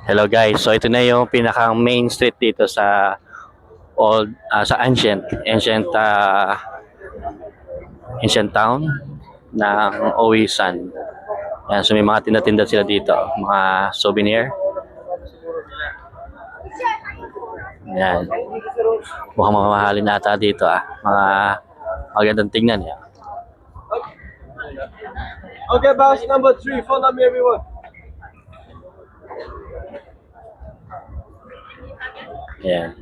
Hello guys, so ito na yung pinaka main street dito sa sa ancient town ng Oisan. Yan, so may mga tinda-tinda sila dito, mga souvenir. Yan. Mukhang mamahalin ata dito mga magandang tingnan yan. Okay, boss number 3, follow me everyone. Yan.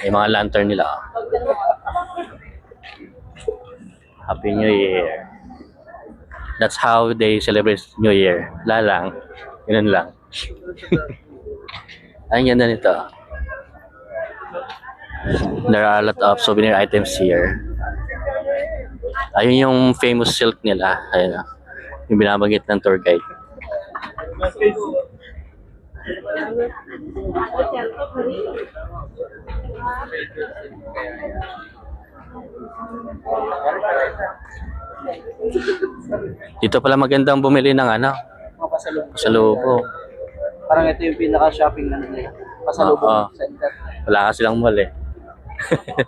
May mga lantern nila. Happy New Year. That's how they celebrate New Year. Lalang. Ganun lang. Ang ganda nito. There are a lot of souvenir items here. Ayun yung famous silk nila. Ayun. Yung binabanggit ng tour guide. Dito pala magandang bumili ng pasalubong. Parang ito yung pinaka-shopping na nila. Pasalubong center. Wala kasi silang mall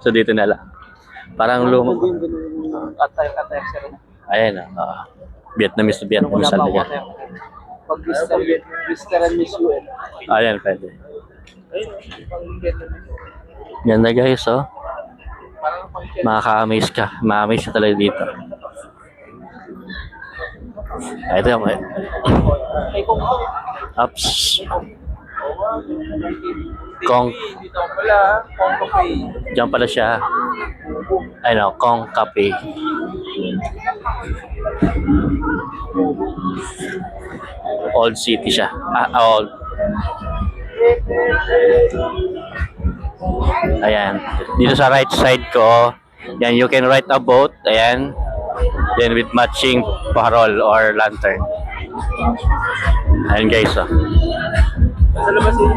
So dito na lang. Parang luma. Ayan Vietnamese talaga. Pag Western Miss UN. Ayan, pwede. Ganda guys, makaka-amaze ka. Ma-amaze ka talaga dito. Ito yung Ups. Diyan pala siya. Kong Cafe. Old city siya. Old. Ayan. Dito sa right side ko, yan, you can ride a boat. Ayan. Then with matching parol or lantern. Ayan guys, Sa labas yun.